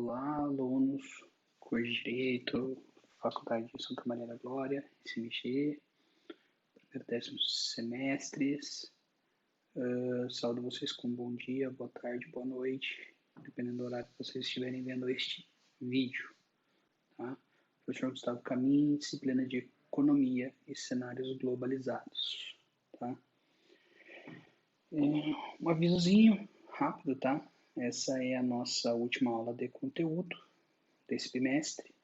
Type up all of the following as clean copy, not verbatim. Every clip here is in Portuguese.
Olá, alunos, curso de Direito, Faculdade de Santa Maria da Glória, SMG, primeiro e décimo semestres. Saúdo vocês com bom dia, boa tarde, boa noite, dependendo do horário que vocês estiverem vendo este vídeo. Tá? Professor Gustavo Camin, disciplina de Economia e Cenários Globalizados. Tá? Um avisozinho rápido, tá? Essa é a nossa última aula de conteúdo desse bimestre.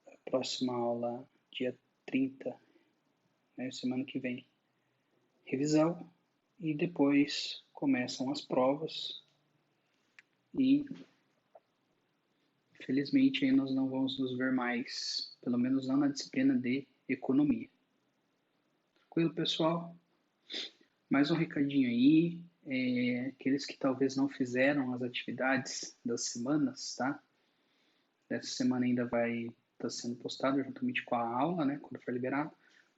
A próxima aula, dia 30, né, semana que vem, revisão. E depois começam as provas. E, infelizmente, aí nós não vamos nos ver mais, pelo menos não na disciplina de Economia. Tranquilo, pessoal? Mais um recadinho aí. Aqueles que talvez não fizeram as atividades das semanas, tá? Essa semana ainda vai estar sendo postado juntamente com a aula, né, quando for liberado.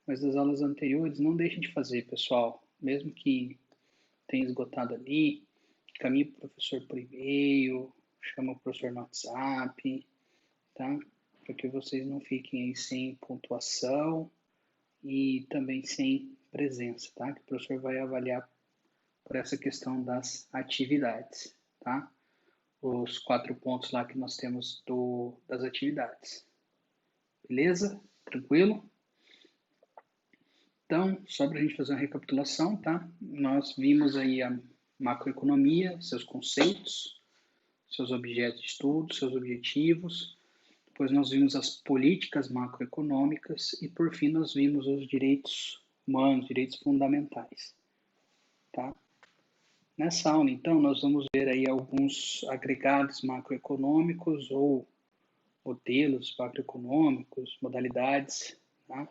Mas das aulas anteriores, não deixem de fazer, pessoal. Mesmo que tenha esgotado ali, caminhe para o professor por e-mail, chama o professor no WhatsApp, tá? Para que vocês não fiquem aí sem pontuação e também sem presença, tá? Que o professor vai avaliar por essa questão das atividades, tá? Os 4 pontos lá que nós temos das atividades. Beleza? Tranquilo? Então, só para a gente fazer uma recapitulação, tá? Nós vimos aí a macroeconomia, seus conceitos, seus objetos de estudo, seus objetivos. Depois nós vimos as políticas macroeconômicas e, por fim, nós vimos os direitos humanos, direitos fundamentais, tá? Nessa aula, então, nós vamos ver aí alguns agregados macroeconômicos ou modelos macroeconômicos, modalidades, tá?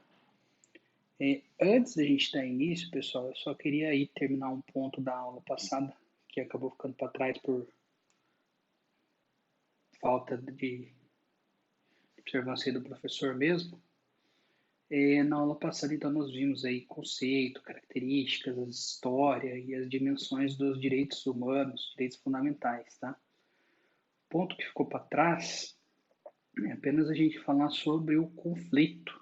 Antes da gente dar início, pessoal, eu só queria aí terminar um ponto da aula passada, que acabou ficando para trás por falta de observância do professor mesmo. Na aula passada, então, nós vimos aí conceito, características, a história e as dimensões dos direitos humanos, direitos fundamentais, tá? O ponto que ficou para trás é apenas a gente falar sobre o conflito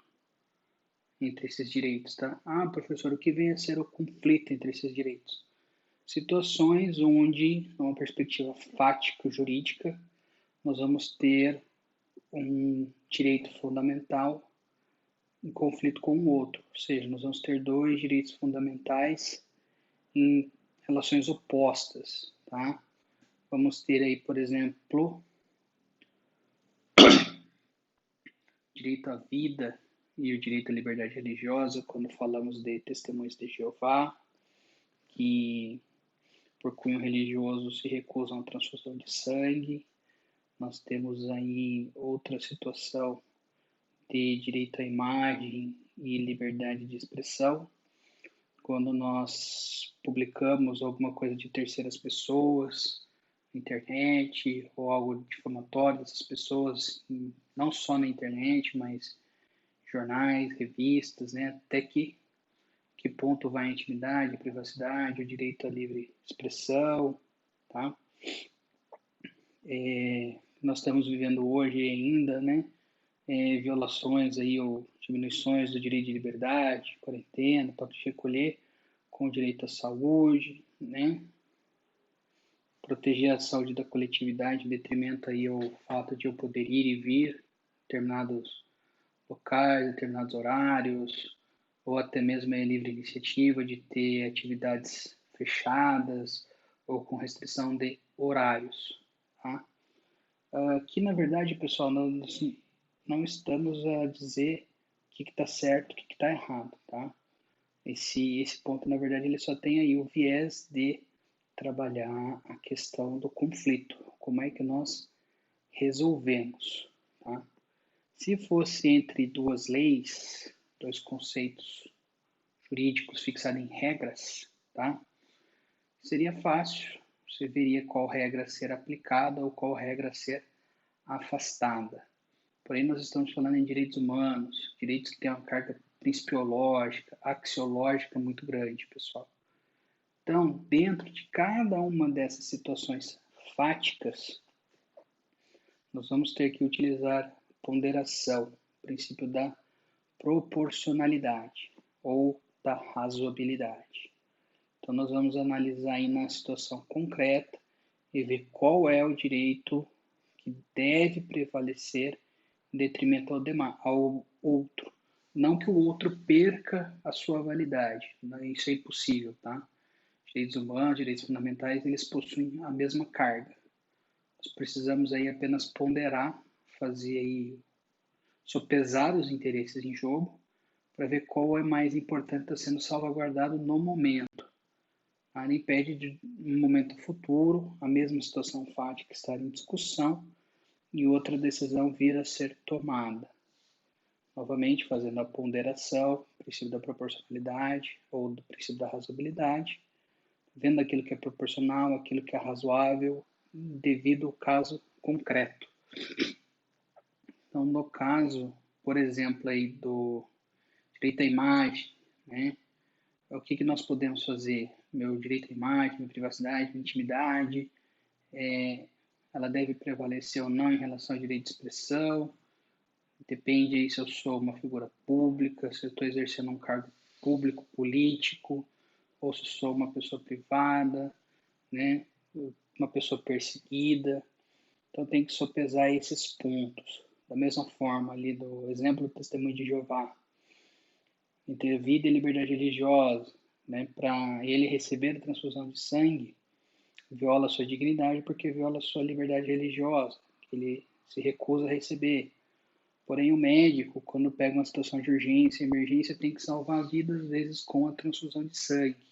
entre esses direitos, tá? Ah, professor, o que vem a ser o conflito entre esses direitos? Situações onde, numa perspectiva fática, jurídica, nós vamos ter um direito fundamental em conflito com o outro, ou seja, nós vamos ter dois direitos fundamentais em relações opostas, tá? Vamos ter aí, por exemplo, direito à vida e o direito à liberdade religiosa, quando falamos de testemunhas de Jeová, que por cunho religioso se recusam à transfusão de sangue. Nós temos aí outra situação de direito à imagem e liberdade de expressão, quando nós publicamos alguma coisa de terceiras pessoas na internet ou algo difamatório dessas pessoas, não só na internet, mas jornais, revistas, né? Até que ponto vai a intimidade, a privacidade, o direito à livre expressão, tá? Nós estamos vivendo hoje ainda, né? Violações aí ou diminuições do direito de liberdade, quarentena, toque de recolher, com o direito à saúde, né? Proteger a saúde da coletividade em detrimento aí ao fato de eu poder ir e vir em determinados locais, determinados horários, ou até mesmo a livre iniciativa de ter atividades fechadas ou com restrição de horários. Tá? Aqui, na verdade, pessoal, nós não estamos a dizer o que está certo, o que está errado. Tá? Esse ponto, na verdade, ele só tem aí o viés de trabalhar a questão do conflito. Como é que nós resolvemos, tá? Se fosse entre duas leis, dois conceitos jurídicos fixados em regras, tá? Seria fácil, você veria qual regra ser aplicada ou qual regra ser afastada. Porém, nós estamos falando em direitos humanos, direitos que têm uma carga principiológica, axiológica muito grande, pessoal. Então, dentro de cada uma dessas situações fáticas, nós vamos ter que utilizar ponderação, o princípio da proporcionalidade ou da razoabilidade. Então, nós vamos analisar aí na situação concreta e ver qual é o direito que deve prevalecer em detrimento ao outro. Não que o outro perca a sua validade, isso é impossível, tá? Direitos humanos, direitos fundamentais, eles possuem a mesma carga. Nós precisamos aí apenas ponderar, fazer aí, sopesar os interesses em jogo, para ver qual é mais importante estar sendo salvaguardado no momento. Nada impede de, no momento futuro, a mesma situação fática estar em discussão e outra decisão vir a ser tomada. Novamente, fazendo a ponderação, o princípio da proporcionalidade ou do princípio da razoabilidade, vendo aquilo que é proporcional, aquilo que é razoável, devido ao caso concreto. Então, no caso, por exemplo, aí do direito à imagem, né? O que nós podemos fazer? Meu direito à imagem, minha privacidade, minha intimidade, ela deve prevalecer ou não em relação ao direito de expressão. Depende aí se eu sou uma figura pública, se eu estou exercendo um cargo público, político, ou se sou uma pessoa privada, né? Uma pessoa perseguida. Então tem que sopesar esses pontos. Da mesma forma ali do exemplo do testemunho de Jeová, entre a vida e a liberdade religiosa, né? Para ele receber a transfusão de sangue, viola a sua dignidade porque viola a sua liberdade religiosa, que ele se recusa a receber. Porém, o médico, quando pega uma situação de urgência, emergência, tem que salvar vidas, às vezes, com a transfusão de sangue.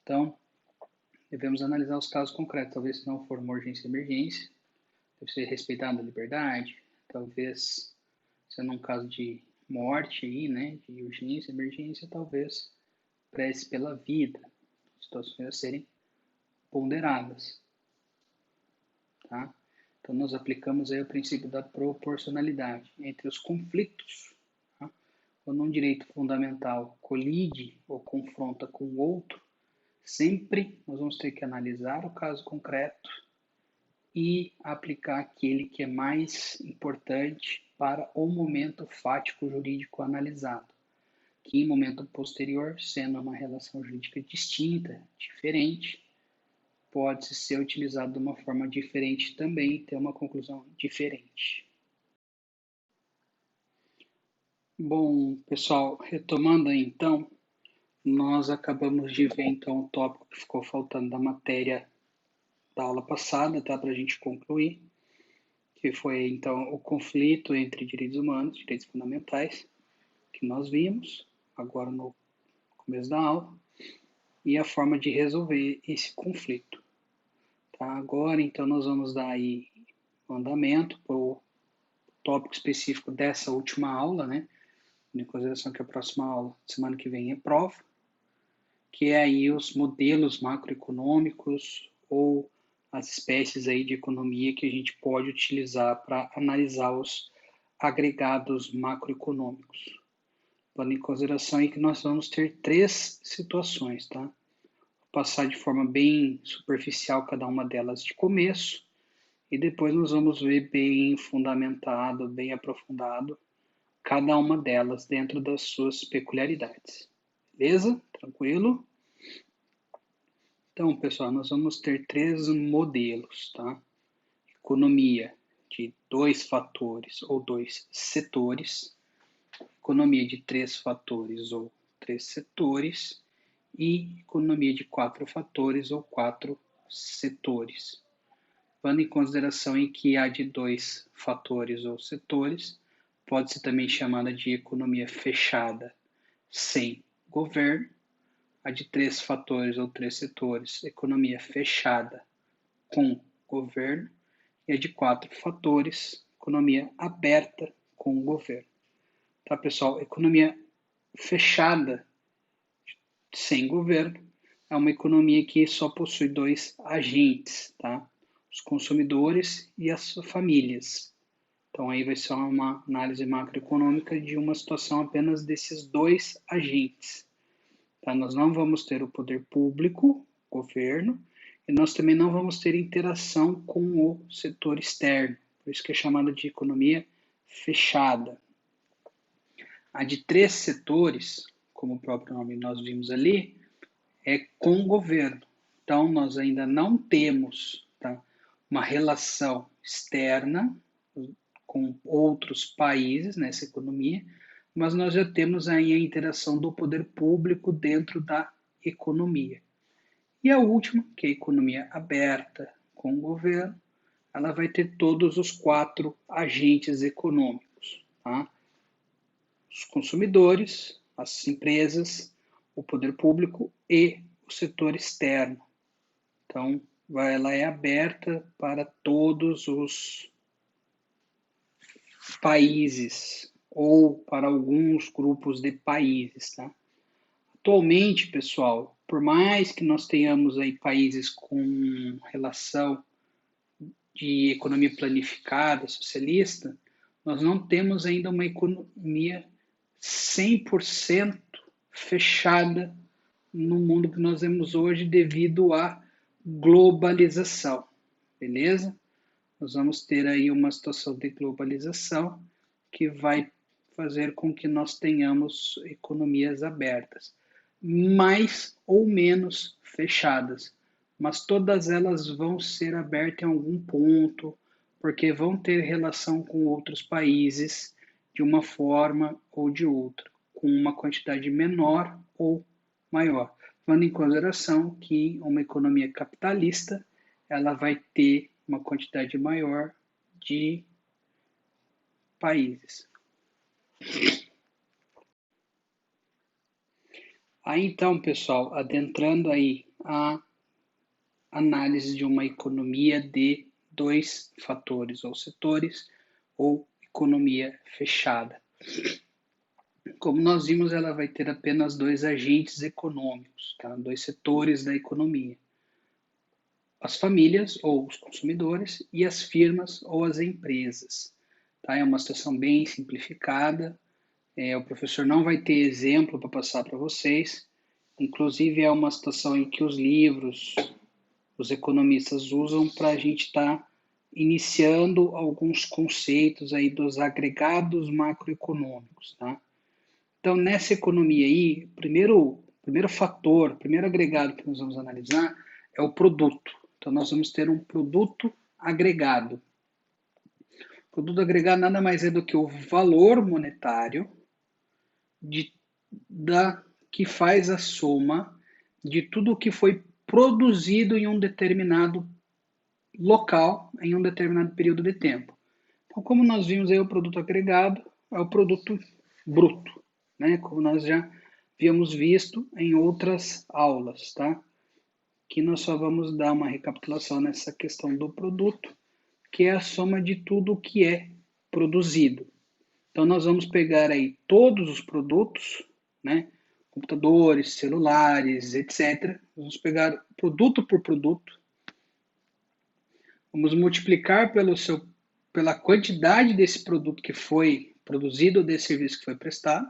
Então, devemos analisar os casos concretos. Talvez, se não for uma urgência e emergência, deve ser respeitada a liberdade. Talvez, sendo um caso de morte, aí, né, de urgência, emergência, talvez prece pela vida. Situações a serem ponderadas. Tá? Então, nós aplicamos aí o princípio da proporcionalidade entre os conflitos. Tá? Quando um direito fundamental colide ou confronta com o outro, sempre nós vamos ter que analisar o caso concreto e aplicar aquele que é mais importante para o momento fático jurídico analisado, que em momento posterior, sendo uma relação jurídica distinta, diferente, pode ser utilizado de uma forma diferente também e ter uma conclusão diferente. Bom, pessoal, retomando aí então, nós acabamos de ver então o tópico que ficou faltando da matéria da aula passada, tá, para a gente concluir, que foi então o conflito entre direitos humanos e direitos fundamentais, que nós vimos agora no começo da aula, e a forma de resolver esse conflito. Tá? Agora, então, nós vamos dar aí andamento para o tópico específico dessa última aula, né? Em consideração que a próxima aula, semana que vem, é prova, que é aí os modelos macroeconômicos ou as espécies aí de economia que a gente pode utilizar para analisar os agregados macroeconômicos. Levando em consideração aí que nós vamos ter 3 situações, tá? Vou passar de forma bem superficial cada uma delas de começo, e depois nós vamos ver bem fundamentado, bem aprofundado, cada uma delas dentro das suas peculiaridades. Beleza? Tranquilo? Então, pessoal, nós vamos ter 3 modelos, tá? Economia de 2 fatores ou 2 setores, economia de 3 fatores ou 3 setores e economia de 4 fatores ou 4 setores. Levando em consideração em que a de 2 fatores ou setores pode ser também chamada de economia fechada sem governo, a de 3 fatores ou 3 setores, economia fechada com governo, e a de 4 fatores, economia aberta com o governo. Tá, pessoal? Economia fechada sem governo é uma economia que só possui 2 agentes, tá? Os consumidores e as famílias. Então, aí vai ser uma análise macroeconômica de uma situação apenas desses 2 agentes. Tá? Nós não vamos ter o poder público, governo, e nós também não vamos ter interação com o setor externo, Por isso que é chamada de economia fechada. A de 3 setores, como o próprio nome nós vimos ali, é com o governo. Então, nós ainda não temos, tá, uma relação externa com outros países nessa economia, mas nós já temos aí a interação do poder público dentro da economia. E a última, que é a economia aberta com o governo, ela vai ter todos os 4 agentes econômicos, tá? Os consumidores, as empresas, o poder público e o setor externo. Então, ela é aberta para todos os países ou para alguns grupos de países, tá? Atualmente, pessoal, por mais que nós tenhamos aí países com relação de economia planificada, socialista, nós não temos ainda uma economia 100% fechada no mundo que nós vemos hoje devido à globalização, beleza? Nós vamos ter aí uma situação de globalização que vai fazer com que nós tenhamos economias abertas, mais ou menos fechadas, mas todas elas vão ser abertas em algum ponto, porque vão ter relação com outros países de uma forma ou de outra, com uma quantidade menor ou maior, levando em consideração que uma economia capitalista ela vai ter uma quantidade maior de países. Aí então, pessoal, adentrando aí a análise de uma economia de 2 fatores ou setores ou economia fechada. Como nós vimos, ela vai ter apenas 2 agentes econômicos, tá? 2 setores da economia. As famílias ou os consumidores e as firmas ou as empresas. Tá? É uma situação bem simplificada. O professor não vai ter exemplo para passar para vocês. Inclusive, é uma situação em que os livros, os economistas usam para a gente estar iniciando alguns conceitos aí dos agregados macroeconômicos, tá? Então, nessa economia aí, primeiro fator, primeiro agregado que nós vamos analisar é o produto. Então, nós vamos ter um produto agregado. O produto agregado nada mais é do que o valor monetário que faz a soma de tudo o que foi produzido em um determinado local, em um determinado período de tempo. Então, como nós vimos aí, o produto agregado é o produto bruto, né? Como nós já havíamos visto em outras aulas, tá? Que nós só vamos dar uma recapitulação nessa questão do produto, que é a soma de tudo o que é produzido. Então, nós vamos pegar aí todos os produtos, né? Computadores, celulares, etc. Vamos pegar produto por produto, vamos multiplicar pela quantidade desse produto que foi produzido ou desse serviço que foi prestado,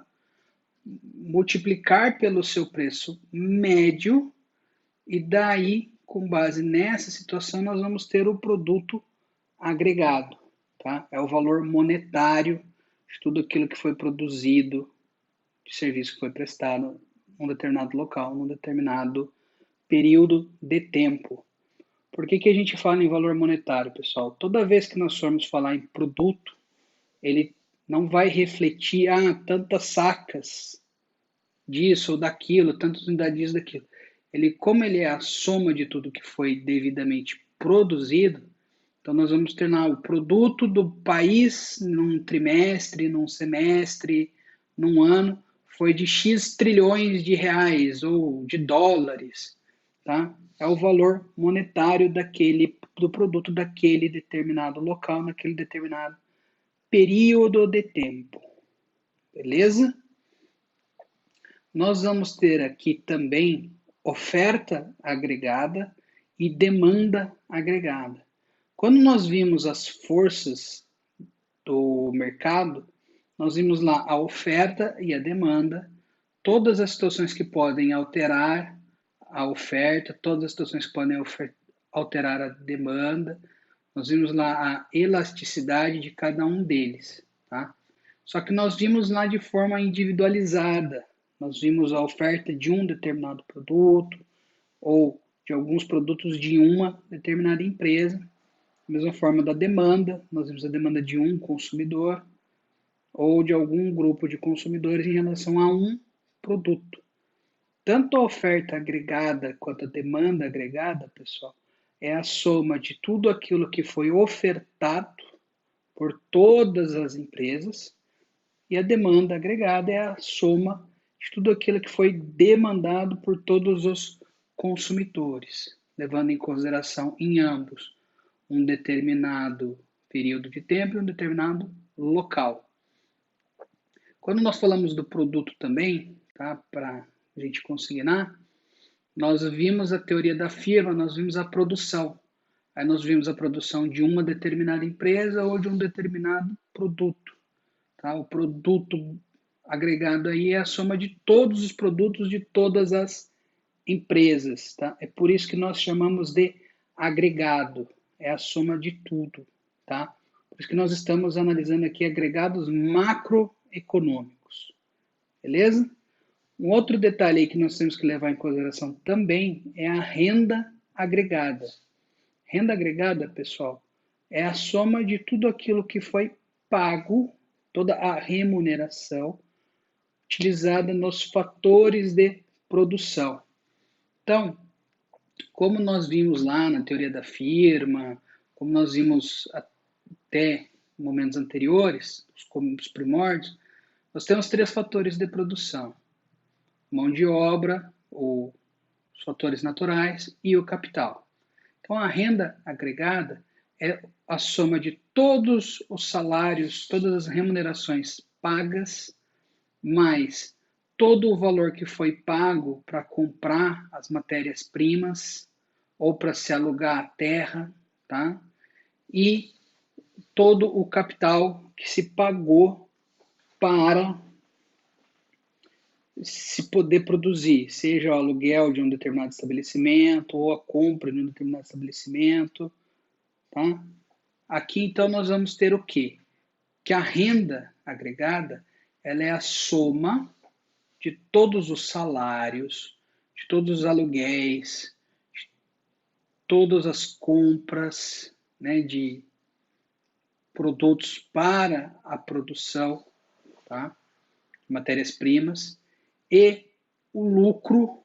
multiplicar pelo seu preço médio e daí, com base nessa situação, nós vamos ter o produto agregado, tá? É o valor monetário de tudo aquilo que foi produzido, de serviço que foi prestado num determinado local, num determinado período de tempo. Por que a gente fala em valor monetário, pessoal? Toda vez que nós formos falar em produto, ele não vai refletir tantas sacas disso ou daquilo, tantas unidades disso daquilo. Como ele é a soma de tudo que foi devidamente produzido, então nós vamos ter o produto do país num trimestre, num semestre, num ano, foi de X trilhões de reais ou de dólares, tá? É o valor monetário do produto daquele determinado local, naquele determinado período de tempo. Beleza? Nós vamos ter aqui também oferta agregada e demanda agregada. Quando nós vimos as forças do mercado, nós vimos lá a oferta e a demanda, todas as situações que podem alterar a oferta, todas as situações que podem alterar a demanda, Nós vimos lá a elasticidade de cada um deles, tá? Só que nós vimos lá de forma individualizada. Nós vimos a oferta de um determinado produto ou de alguns produtos de uma determinada empresa. Da mesma forma da demanda, nós vimos a demanda de um consumidor ou de algum grupo de consumidores em relação a um produto. Tanto a oferta agregada quanto a demanda agregada, pessoal, é a soma de tudo aquilo que foi ofertado por todas as empresas, e a demanda agregada é a soma de tudo aquilo que foi demandado por todos os consumidores, levando em consideração em ambos um determinado período de tempo e um determinado local. Quando nós falamos do produto também, tá, para a gente consignar, nós vimos a teoria da firma, nós vimos a produção. Aí nós vimos a produção de uma determinada empresa ou de um determinado produto. Tá? O produto agregado aí é a soma de todos os produtos de todas as empresas. Tá? É por isso que nós chamamos de agregado. É a soma de tudo. Tá? Por isso que nós estamos analisando aqui agregados macroeconômicos. Beleza? Um outro detalhe aí que nós temos que levar em consideração também é a renda agregada. Renda agregada, pessoal, é a soma de tudo aquilo que foi pago, toda a remuneração utilizada nos fatores de produção. Então, como nós vimos lá na teoria da firma, como nós vimos até momentos anteriores, os primórdios, nós temos 3 fatores de produção: mão de obra, ou os fatores naturais, e o capital. Então, a renda agregada é a soma de todos os salários, todas as remunerações pagas, mais todo o valor que foi pago para comprar as matérias-primas ou para se alugar a terra, tá? E todo o capital que se pagou para se poder produzir, seja o aluguel de um determinado estabelecimento ou a compra de um determinado estabelecimento, tá? Aqui então nós vamos ter o quê? Que a renda agregada, ela é a soma de todos os salários, de todos os aluguéis, de todas as compras, né, de produtos para a produção, tá? Matérias-primas, e o lucro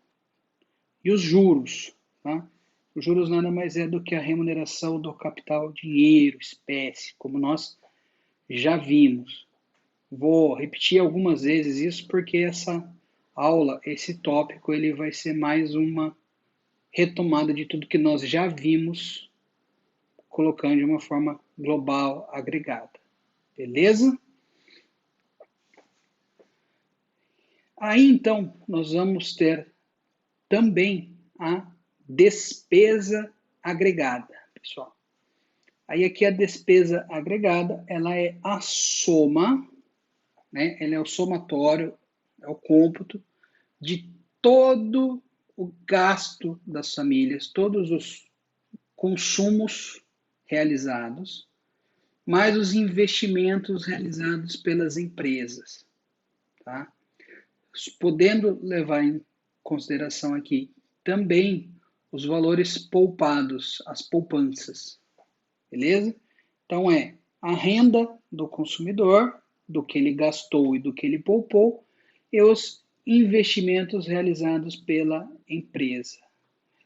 e os juros. Tá? Os juros nada mais é do que a remuneração do capital, dinheiro, espécie, como nós já vimos. Vou repetir algumas vezes isso porque essa aula, esse tópico, ele vai ser mais uma retomada de tudo que nós já vimos, colocando de uma forma global, agregada. Beleza? Aí, então, nós vamos ter também a despesa agregada, pessoal. Aí aqui a despesa agregada, ela é a soma, né? Ela é o somatório, é o cômputo de todo o gasto das famílias, todos os consumos realizados, mais os investimentos realizados pelas empresas, tá? Podendo levar em consideração aqui também os valores poupados, as poupanças, beleza? Então é a renda do consumidor, do que ele gastou e do que ele poupou, e os investimentos realizados pela empresa,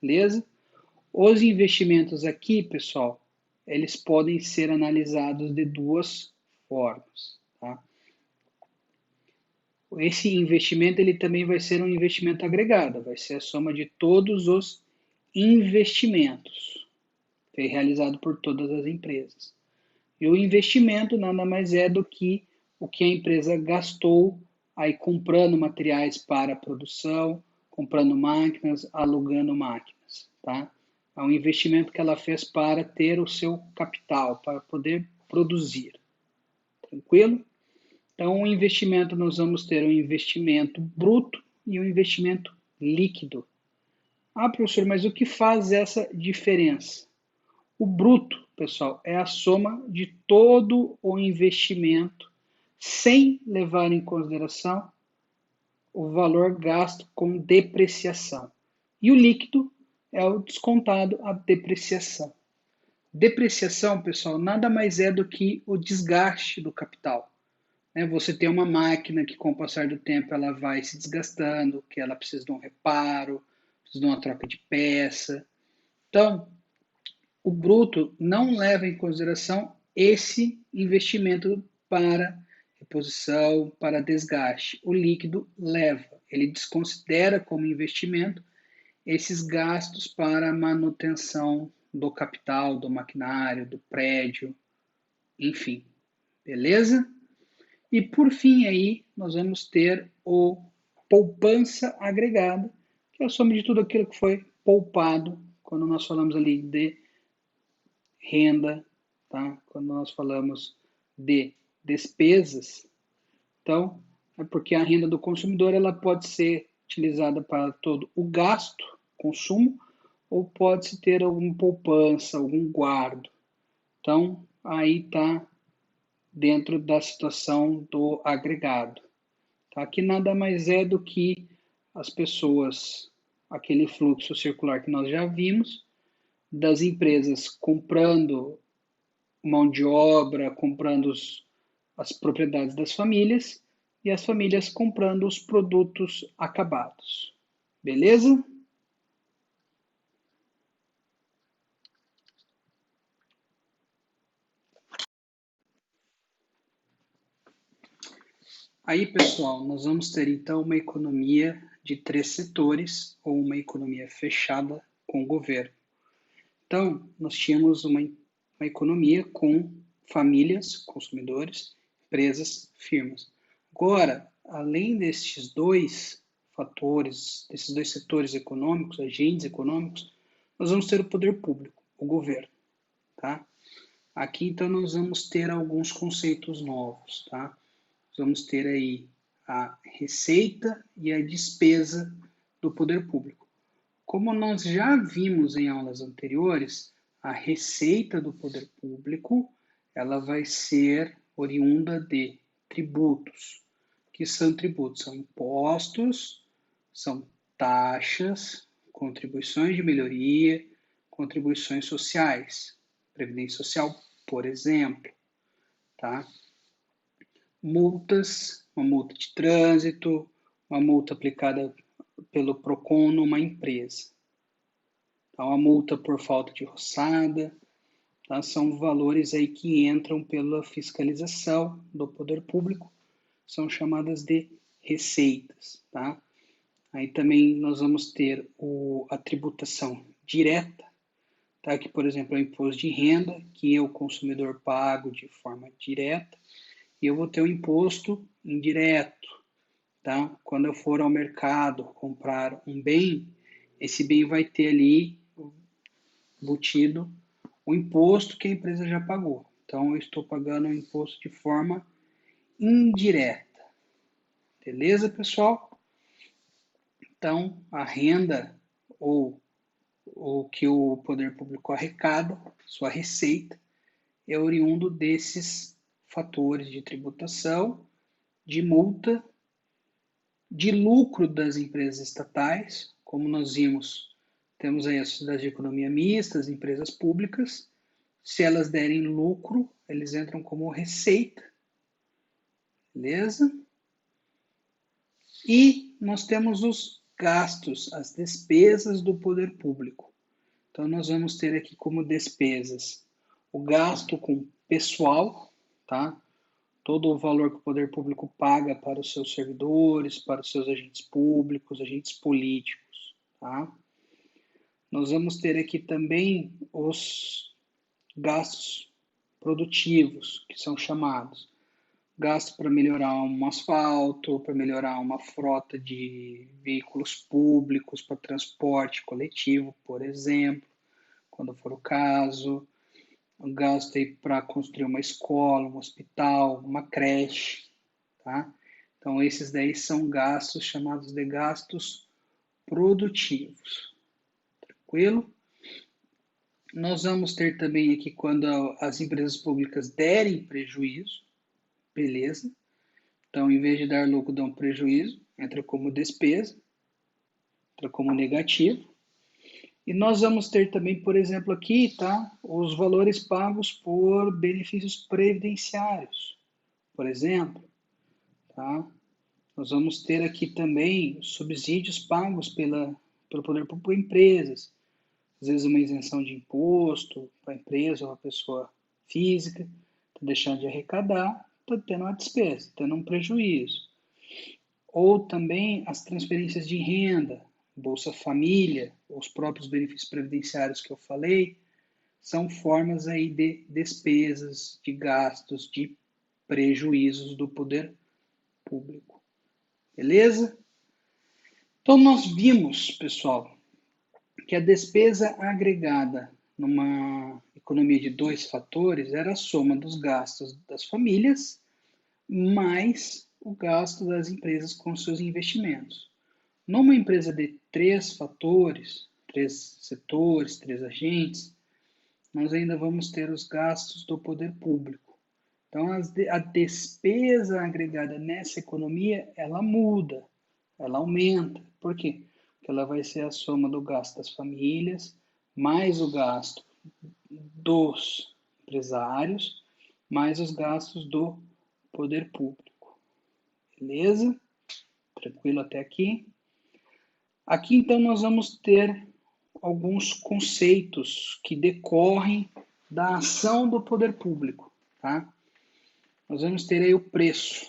beleza? Os investimentos aqui, pessoal, eles podem ser analisados de 2 formas, tá? Esse investimento ele também vai ser um investimento agregado, vai ser a soma de todos os investimentos realizado por todas as empresas. E o investimento nada mais é do que o que a empresa gastou aí comprando materiais para a produção, comprando máquinas, alugando máquinas, tá? É um investimento que ela fez para ter o seu capital, para poder produzir. Tranquilo? Então, o investimento, nós vamos ter um investimento bruto e um investimento líquido. Ah, professor, mas o que faz essa diferença? O bruto, pessoal, é a soma de todo o investimento sem levar em consideração o valor gasto com depreciação. E o líquido é o descontado a depreciação. Depreciação, pessoal, nada mais é do que o desgaste do capital. Você tem uma máquina que, com o passar do tempo, ela vai se desgastando, que ela precisa de um reparo, precisa de uma troca de peça. Então, o bruto não leva em consideração esse investimento para reposição, para desgaste. O líquido leva, ele desconsidera como investimento esses gastos para manutenção do capital, do maquinário, do prédio, enfim. Beleza? E por fim aí, nós vamos ter o poupança agregada, que é a soma de tudo aquilo que foi poupado quando nós falamos ali de renda, tá? Quando nós falamos de despesas. Então, é porque a renda do consumidor ela pode ser utilizada para todo o gasto, consumo, ou pode-se ter alguma poupança, algum guardo. Então, aí está dentro da situação do agregado. Tá? Que nada mais é do que as pessoas, aquele fluxo circular que nós já vimos, das empresas comprando mão de obra, comprando as propriedades das famílias e as famílias comprando os produtos acabados. Beleza? Aí, pessoal, nós vamos ter então uma economia de 3 setores ou uma economia fechada com o governo. Então, nós tínhamos uma economia com famílias, consumidores, empresas, firmas. Agora, além destes dois fatores, desses dois setores econômicos, agentes econômicos, nós vamos ter o poder público, o governo, tá? Aqui, então, nós vamos ter alguns conceitos novos, tá? Vamos ter aí a receita e a despesa do poder público. Como nós já vimos em aulas anteriores, a receita do poder público ela vai ser oriunda de tributos. O que são tributos? São impostos, são taxas, contribuições de melhoria, contribuições sociais, previdência social, por exemplo, tá? Multas, uma multa de trânsito, uma multa aplicada pelo PROCON numa empresa. Então, a multa por falta de roçada, tá? São valores aí que entram pela fiscalização do poder público, são chamadas de receitas, tá? Aí também nós vamos ter a tributação direta, tá? Que, por exemplo, é o imposto de renda, que eu, consumidor, pago de forma direta, e eu vou ter o imposto indireto, tá? Quando eu for ao mercado comprar um bem, esse bem vai ter ali embutido o imposto que a empresa já pagou. Então, eu estou pagando o imposto de forma indireta. Beleza, pessoal? Então, a renda ou o que o poder público arrecada, sua receita, é oriundo desses fatores de tributação, de multa, de lucro das empresas estatais, como nós vimos, temos aí as sociedades de economia mista, as empresas públicas. Se elas derem lucro, eles entram como receita, beleza? E nós temos os gastos, as despesas do poder público. Então, nós vamos ter aqui como despesas o gasto com pessoal, tá? Todo o valor que o poder público paga para os seus servidores, para os seus agentes públicos, agentes políticos, tá? Nós vamos ter aqui também os gastos produtivos, que são chamados gasto para melhorar um asfalto, para melhorar uma frota de veículos públicos para transporte coletivo, por exemplo, quando for o caso, um gasto aí para construir uma escola, um hospital, uma creche, tá? Então, esses daí são gastos chamados de gastos produtivos. Tranquilo? Nós vamos ter também aqui quando as empresas públicas derem prejuízo, beleza? Então, em vez de dar lucro, dão prejuízo, entra como despesa, entra como negativo. E nós vamos ter também, por exemplo, aqui, tá? Os valores pagos por benefícios previdenciários, por exemplo, tá? Nós vamos ter aqui também subsídios pagos pelo poder público por empresas, às vezes uma isenção de imposto para a empresa ou a pessoa física, está deixando de arrecadar, está tendo uma despesa, tendo um prejuízo. Ou também as transferências de renda, Bolsa Família, os próprios benefícios previdenciários que eu falei, são formas aí de despesas, de gastos, de prejuízos do poder público. Beleza? Então nós vimos, pessoal, que a despesa agregada numa economia de dois fatores era a soma dos gastos das famílias mais o gasto das empresas com seus investimentos. Numa empresa de três fatores, três setores, três agentes, nós ainda vamos ter os gastos do poder público. Então, a despesa agregada nessa economia, ela muda, ela aumenta. Por quê? Porque ela vai ser a soma do gasto das famílias, mais o gasto dos empresários, mais os gastos do poder público. Beleza? Tranquilo até aqui? Aqui, então, nós vamos ter alguns conceitos que decorrem da ação do poder público, tá? Nós vamos ter aí o preço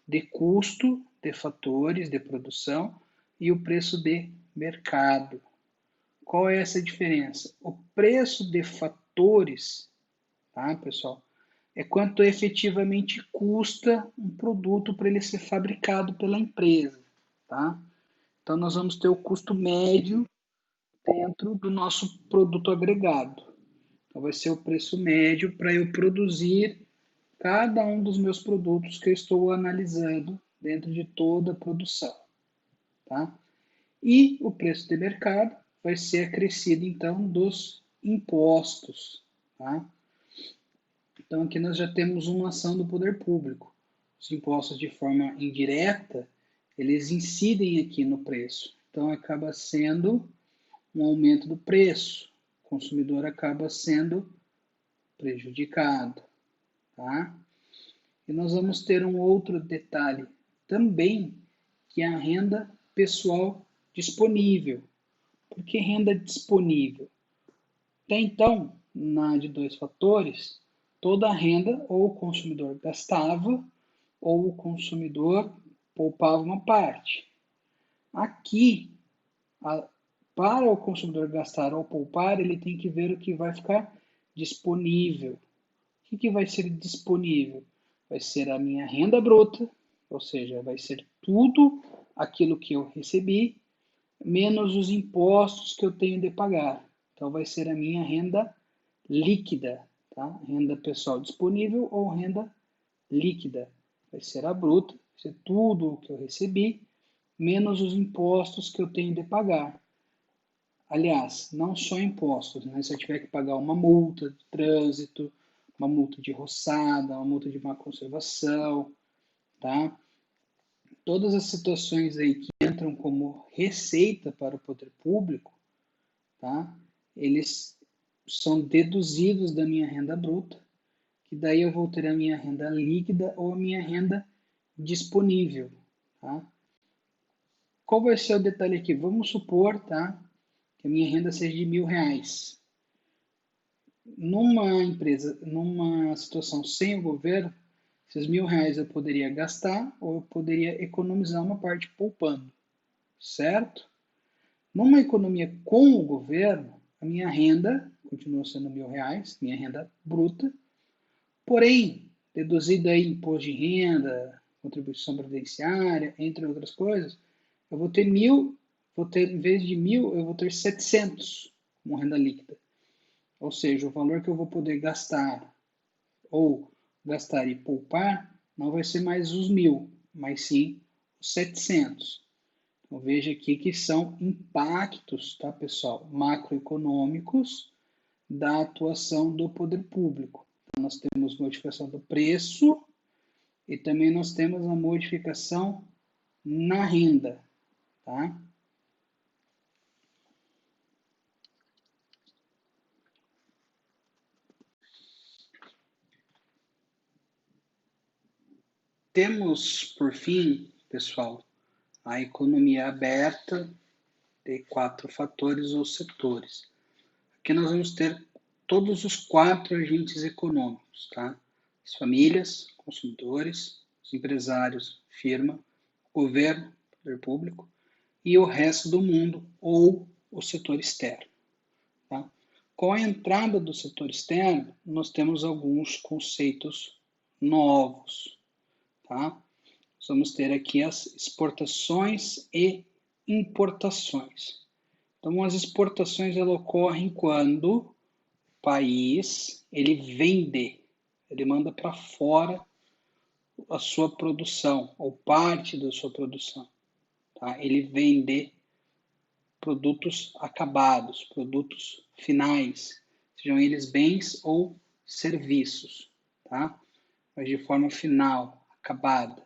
de custo de fatores de produção e o preço de mercado. Qual é essa diferença? O preço de fatores, tá, pessoal, é quanto efetivamente custa um produto para ele ser fabricado pela empresa, tá? Então nós vamos ter o custo médio dentro do nosso produto agregado. Então vai ser o preço médio para eu produzir cada um dos meus produtos que eu estou analisando dentro de toda a produção, tá? E o preço de mercado vai ser acrescido, então, dos impostos, tá? Então, aqui nós já temos uma ação do poder público. Os impostos, de forma indireta, eles incidem aqui no preço. Então, acaba sendo um aumento do preço. O consumidor acaba sendo prejudicado, tá? E nós vamos ter um outro detalhe também, que é a renda pessoal disponível. Por que renda disponível? Até então, na de dois fatores, toda a renda ou o consumidor gastava ou o consumidor poupava uma parte. Aqui, a, para o consumidor gastar ou poupar, ele tem que ver o que vai ficar disponível. O que vai ser disponível? Vai ser a minha renda bruta, ou seja, vai ser tudo aquilo que eu recebi, menos os impostos que eu tenho de pagar. Então, vai ser a minha renda líquida, tá? Renda pessoal disponível ou renda líquida. Vai ser a bruta, vai ser tudo o que eu recebi, menos os impostos que eu tenho de pagar. Aliás, não só impostos, né? Se eu tiver que pagar uma multa de trânsito, uma multa de roçada, uma multa de má conservação, tá? Todas as situações aí que entram como receita para o poder público, tá? Eles são deduzidos da minha renda bruta, que daí eu vou ter a minha renda líquida ou a minha renda disponível, tá? Qual vai ser o detalhe aqui? Vamos supor, tá, que a minha renda seja de R$ 1.000. Numa empresa, numa situação sem o governo, esses R$ 1.000 eu poderia gastar ou eu poderia economizar uma parte poupando, certo? Numa economia com o governo, a minha renda continua sendo R$ 1.000, minha renda bruta, porém, deduzido aí imposto de renda, contribuição previdenciária, entre outras coisas, eu vou ter 1.000, em vez de 1.000, eu vou ter 700 como renda líquida. Ou seja, o valor que eu vou poder gastar ou gastar e poupar não vai ser mais os 1.000, mas sim os 700. Então, veja aqui que são impactos, tá, pessoal, macroeconômicos da atuação do poder público. Então, nós temos modificação do preço e também nós temos a modificação na renda, tá? Temos, por fim, pessoal, a economia aberta de 4 fatores ou setores. Aqui nós vamos ter todos os 4 agentes econômicos, tá? As famílias, consumidores, os empresários, firma, governo, poder público e o resto do mundo ou o setor externo, tá? Com a entrada do setor externo, nós temos alguns conceitos novos, tá? Vamos ter aqui as exportações e importações. Então, as exportações elas ocorrem quando o país ele vende, ele manda para fora a sua produção ou parte da sua produção. Tá? Ele vende produtos acabados, produtos finais, sejam eles bens ou serviços, tá? Mas de forma final, acabada.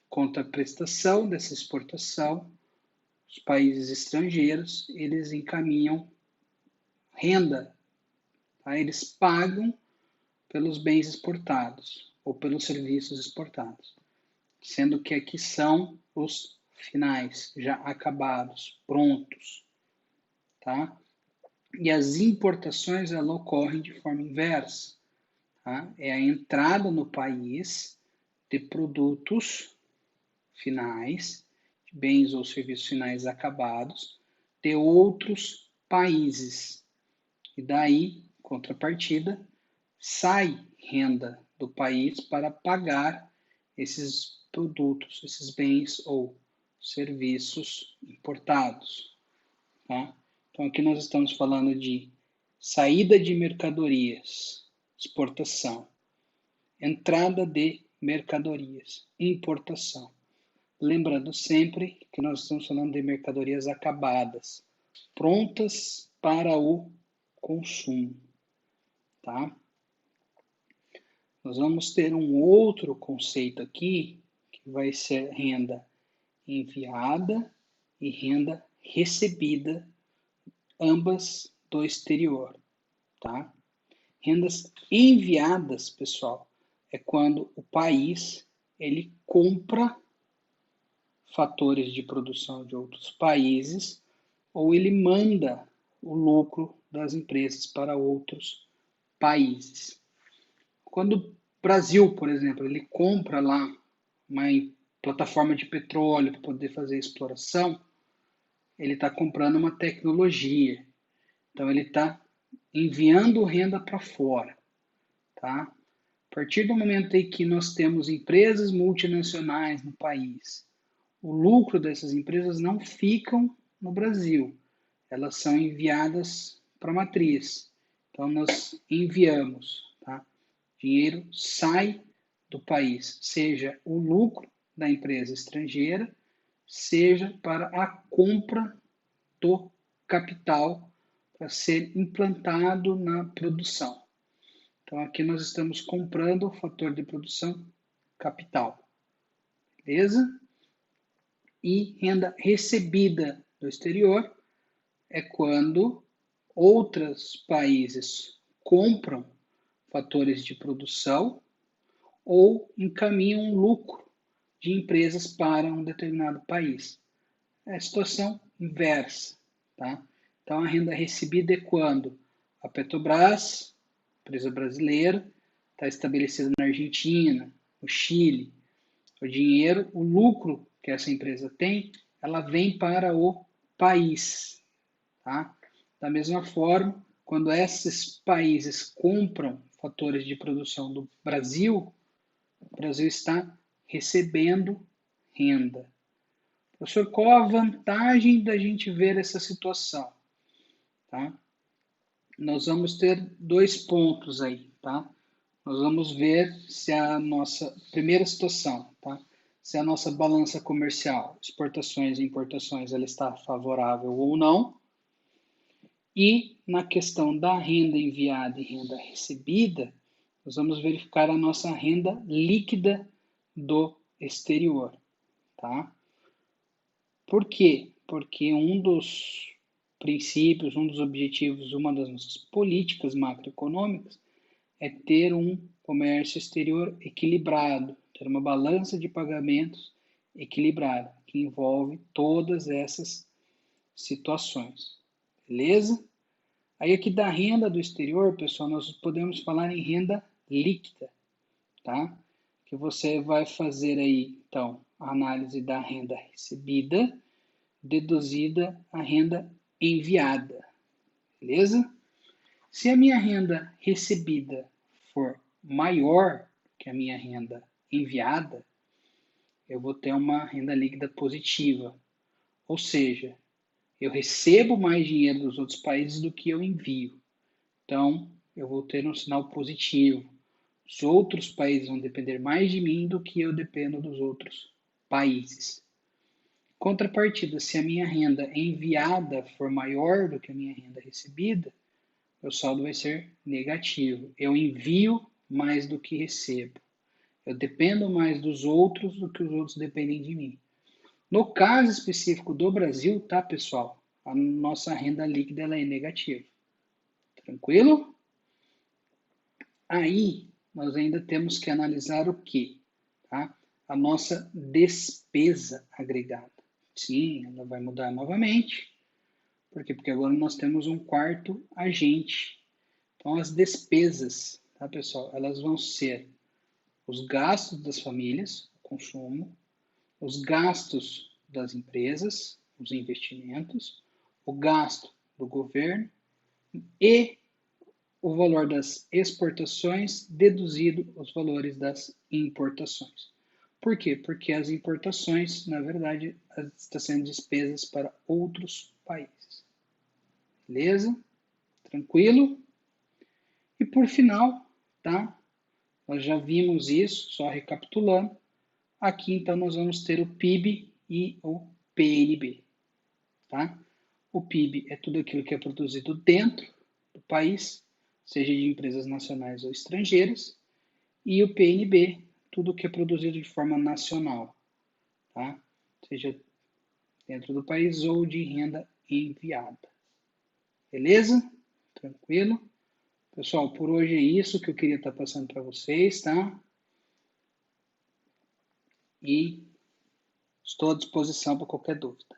Contra a prestação dessa exportação, os países estrangeiros, eles encaminham renda, tá? Eles pagam pelos bens exportados ou pelos serviços exportados, sendo que aqui são os finais, já acabados, prontos, tá? E as importações, elas ocorrem de forma inversa, tá? É a entrada no país de produtos finais, de bens ou serviços finais acabados, de outros países. E daí, contrapartida, sai renda do país para pagar esses produtos, esses bens ou serviços importados. Tá? Então, aqui nós estamos falando de saída de mercadorias, exportação, entrada de mercadorias, importação. Lembrando sempre que nós estamos falando de mercadorias acabadas, prontas para o consumo. Tá? Nós vamos ter um outro conceito aqui, que vai ser renda enviada e renda recebida, ambas do exterior, tá? Rendas enviadas, pessoal, é quando o país ele compra fatores de produção de outros países ou ele manda o lucro das empresas para outros países. Quando o Brasil, por exemplo, ele compra lá uma plataforma de petróleo para poder fazer exploração, ele está comprando uma tecnologia. Então, ele está enviando renda para fora. Tá? A partir do momento em que nós temos empresas multinacionais no país, o lucro dessas empresas não ficam no Brasil, elas são enviadas para a matriz. Então, nós enviamos, tá? Dinheiro sai do país, seja o lucro da empresa estrangeira, seja para a compra do capital para ser implantado na produção. Então, aqui nós estamos comprando o fator de produção capital. Beleza? E renda recebida do exterior é quando outros países compram fatores de produção ou encaminham lucro de empresas para um determinado país. É a situação inversa. Tá? Então, a renda recebida é quando a Petrobras, empresa brasileira, está estabelecida na Argentina, no Chile. O dinheiro, o lucro que essa empresa tem, ela vem para o país. Tá? Da mesma forma, quando esses países compram fatores de produção do Brasil, o Brasil está recebendo renda. Professor, qual a vantagem da gente ver essa situação? Tá? Nós vamos ter 2 pontos aí, tá? Nós vamos ver se a nossa primeira situação, tá? se a nossa balança comercial, exportações e importações, ela está favorável ou não. E na questão da renda enviada e renda recebida, nós vamos verificar a nossa renda líquida do exterior, tá? Por quê? Porque um dos princípios, um dos objetivos, uma das nossas políticas macroeconômicas é ter um comércio exterior equilibrado, ter uma balança de pagamentos equilibrada, que envolve todas essas situações. Beleza? Aí aqui da renda do exterior, pessoal, nós podemos falar em renda líquida, tá? Que você vai fazer aí, então, a análise da renda recebida, deduzida a renda enviada, beleza? Se a minha renda recebida for maior que a minha renda enviada, eu vou ter uma renda líquida positiva. Ou seja, eu recebo mais dinheiro dos outros países do que eu envio. Então, eu vou ter um sinal positivo. Os outros países vão depender mais de mim do que eu dependo dos outros países. Contrapartida, se a minha renda enviada for maior do que a minha renda recebida, meu saldo vai ser negativo. Eu envio mais do que recebo. Eu dependo mais dos outros do que os outros dependem de mim. No caso específico do Brasil, tá, pessoal? A nossa renda líquida ela é negativa. Tranquilo? Aí, nós ainda temos que analisar o quê? Tá? A nossa despesa agregada. Sim, ela vai mudar novamente. Por quê? Porque agora nós temos um quarto agente. Então, as despesas, tá, pessoal? Elas vão ser os gastos das famílias, o consumo, os gastos das empresas, os investimentos, o gasto do governo e o valor das exportações deduzido os valores das importações. Por quê? Porque as importações, na verdade, estão sendo despesas para outros países. Beleza? Tranquilo? E por final, tá? Nós já vimos isso, só recapitulando. Aqui, então, nós vamos ter o PIB e o PNB. Tá? O PIB é tudo aquilo que é produzido dentro do país, seja de empresas nacionais ou estrangeiras, e o PNB, tudo que é produzido de forma nacional, tá? Seja dentro do país ou de renda enviada. Beleza? Tranquilo? Pessoal, por hoje é isso que eu queria estar passando para vocês, tá? E estou à disposição para qualquer dúvida.